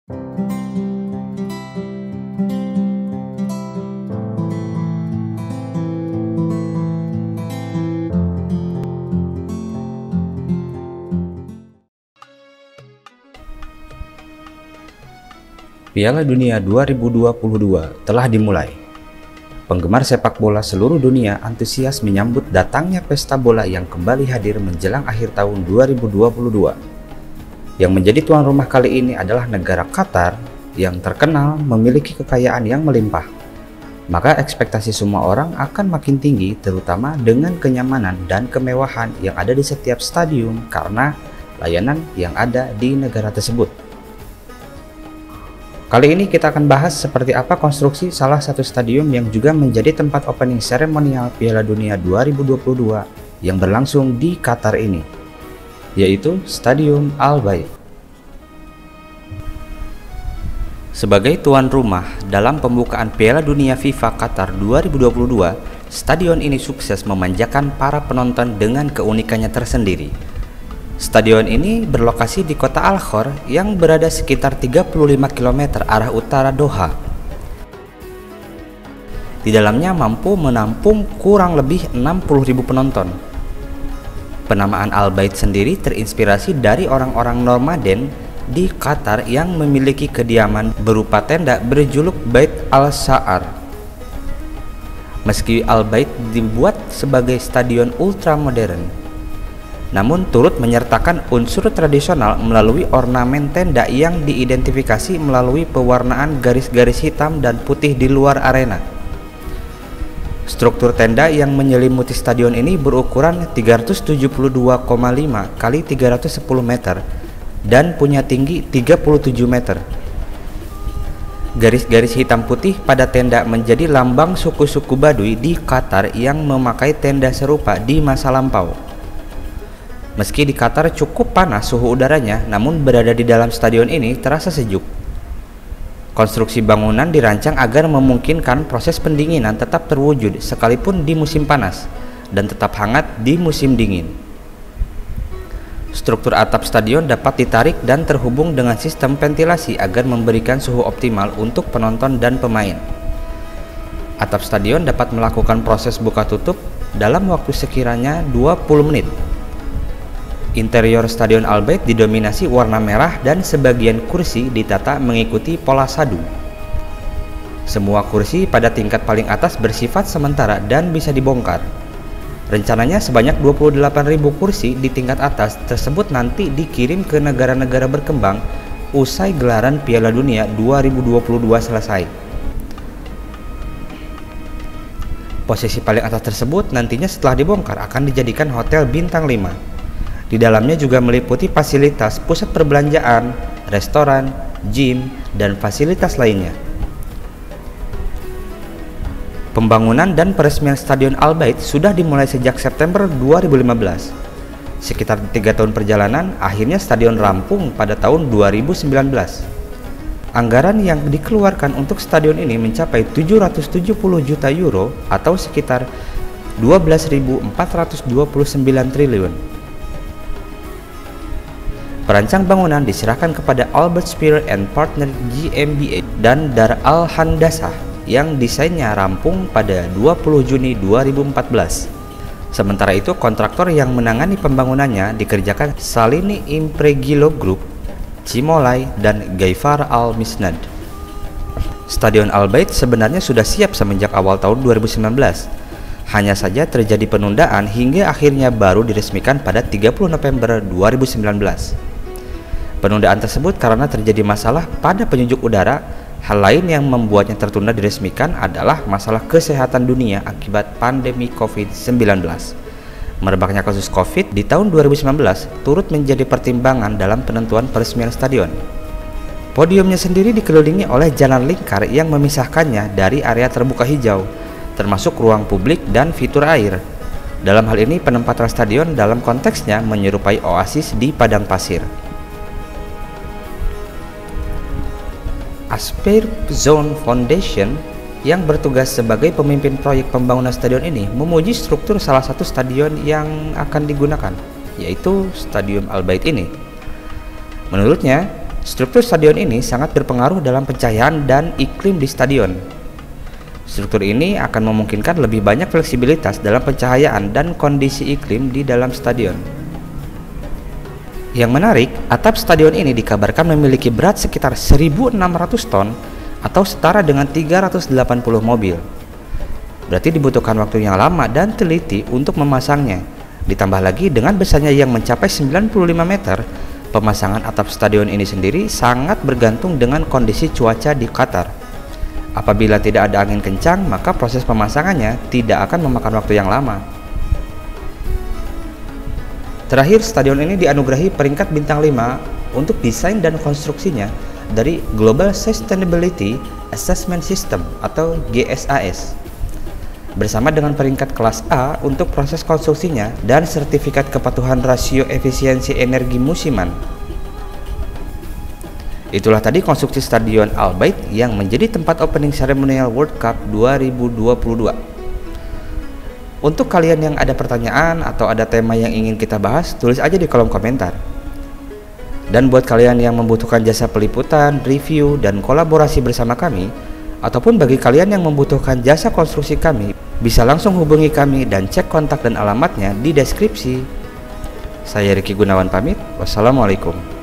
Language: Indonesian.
Piala Dunia 2022 telah dimulai. Penggemar sepak bola seluruh dunia antusias menyambut datangnya pesta bola yang kembali hadir menjelang akhir tahun 2022. Yang menjadi tuan rumah kali ini adalah negara Qatar yang terkenal memiliki kekayaan yang melimpah. Maka ekspektasi semua orang akan makin tinggi, terutama dengan kenyamanan dan kemewahan yang ada di setiap stadium karena layanan yang ada di negara tersebut. Kali ini kita akan bahas seperti apa konstruksi salah satu stadium yang juga menjadi tempat opening seremonial Piala Dunia 2022 yang berlangsung di Qatar ini, yaitu Stadium Al Bayt. Sebagai tuan rumah dalam pembukaan Piala Dunia FIFA Qatar 2022, stadion ini sukses memanjakan para penonton dengan keunikannya tersendiri. Stadion ini berlokasi di kota Al-Khor yang berada sekitar 35 km arah utara Doha. Di dalamnya mampu menampung kurang lebih 60.000 penonton. Penamaan Al Bayt sendiri terinspirasi dari orang-orang nomaden di Qatar yang memiliki kediaman berupa tenda berjuluk Bait Al-Sha'ar. Meski Al Bayt dibuat sebagai stadion ultramodern, namun turut menyertakan unsur tradisional melalui ornamen tenda yang diidentifikasi melalui pewarnaan garis-garis hitam dan putih di luar arena. Struktur tenda yang menyelimuti stadion ini berukuran 372,5 kali 310 meter dan punya tinggi 37 meter. Garis-garis hitam putih pada tenda menjadi lambang suku-suku Baduy di Qatar yang memakai tenda serupa di masa lampau. Meski di Qatar cukup panas suhu udaranya, namun berada di dalam stadion ini terasa sejuk. Konstruksi bangunan dirancang agar memungkinkan proses pendinginan tetap terwujud sekalipun di musim panas dan tetap hangat di musim dingin. Struktur atap stadion dapat ditarik dan terhubung dengan sistem ventilasi agar memberikan suhu optimal untuk penonton dan pemain. Atap stadion dapat melakukan proses buka tutup dalam waktu sekiranya 20 menit. Interior Stadion Al Bayt didominasi warna merah dan sebagian kursi ditata mengikuti pola sadu. Semua kursi pada tingkat paling atas bersifat sementara dan bisa dibongkar. Rencananya sebanyak 28.000 kursi di tingkat atas tersebut nanti dikirim ke negara-negara berkembang usai gelaran Piala Dunia 2022 selesai. Posisi paling atas tersebut nantinya setelah dibongkar akan dijadikan hotel bintang 5. Di dalamnya juga meliputi fasilitas pusat perbelanjaan, restoran, gym, dan fasilitas lainnya. Pembangunan dan peresmian Stadion Al Bayt sudah dimulai sejak September 2015. Sekitar 3 tahun perjalanan, akhirnya stadion rampung pada tahun 2019. Anggaran yang dikeluarkan untuk stadion ini mencapai 770 juta euro atau sekitar 12.429 triliun. Perancang bangunan diserahkan kepada Albert Speer and Partner GmbH dan Dar Al Handasah yang desainnya rampung pada 20 Juni 2014. Sementara itu kontraktor yang menangani pembangunannya dikerjakan Salini Impregilo Group, Cimolai, dan Gaifar Al Misnad. Stadion Al Bayt sebenarnya sudah siap semenjak awal tahun 2019. Hanya saja terjadi penundaan hingga akhirnya baru diresmikan pada 30 November 2019. Penundaan tersebut karena terjadi masalah pada penyejuk udara. Hal lain yang membuatnya tertunda diresmikan adalah masalah kesehatan dunia akibat pandemi COVID-19. Merebaknya kasus COVID di tahun 2019 turut menjadi pertimbangan dalam penentuan peresmian stadion. Podiumnya sendiri dikelilingi oleh jalan lingkar yang memisahkannya dari area terbuka hijau, termasuk ruang publik dan fitur air. Dalam hal ini penempatan stadion dalam konteksnya menyerupai oasis di padang pasir. Aspire Zone Foundation yang bertugas sebagai pemimpin proyek pembangunan stadion ini memuji struktur salah satu stadion yang akan digunakan, yaitu Stadion Al Bayt ini. Menurutnya, Struktur stadion ini sangat berpengaruh dalam pencahayaan dan iklim di stadion. Struktur ini akan memungkinkan lebih banyak fleksibilitas dalam pencahayaan dan kondisi iklim di dalam stadion. Yang menarik, atap stadion ini dikabarkan memiliki berat sekitar 1.600 ton atau setara dengan 380 mobil. Berarti dibutuhkan waktu yang lama dan teliti untuk memasangnya. Ditambah lagi dengan besarnya yang mencapai 95 meter, pemasangan atap stadion ini sendiri sangat bergantung dengan kondisi cuaca di Qatar. Apabila tidak ada angin kencang, maka proses pemasangannya tidak akan memakan waktu yang lama. Terakhir, stadion ini dianugerahi peringkat bintang 5 untuk desain dan konstruksinya dari Global Sustainability Assessment System atau GSAS, bersama dengan peringkat kelas A untuk proses konstruksinya dan sertifikat kepatuhan rasio efisiensi energi musiman. Itulah tadi konstruksi Stadion Al Bayt yang menjadi tempat opening ceremonial World Cup 2022. Untuk kalian yang ada pertanyaan atau ada tema yang ingin kita bahas, tulis aja di kolom komentar. Dan buat kalian yang membutuhkan jasa peliputan, review, dan kolaborasi bersama kami, ataupun bagi kalian yang membutuhkan jasa konstruksi kami, bisa langsung hubungi kami dan cek kontak dan alamatnya di deskripsi. Saya Ricky Gunawan pamit. Wassalamualaikum.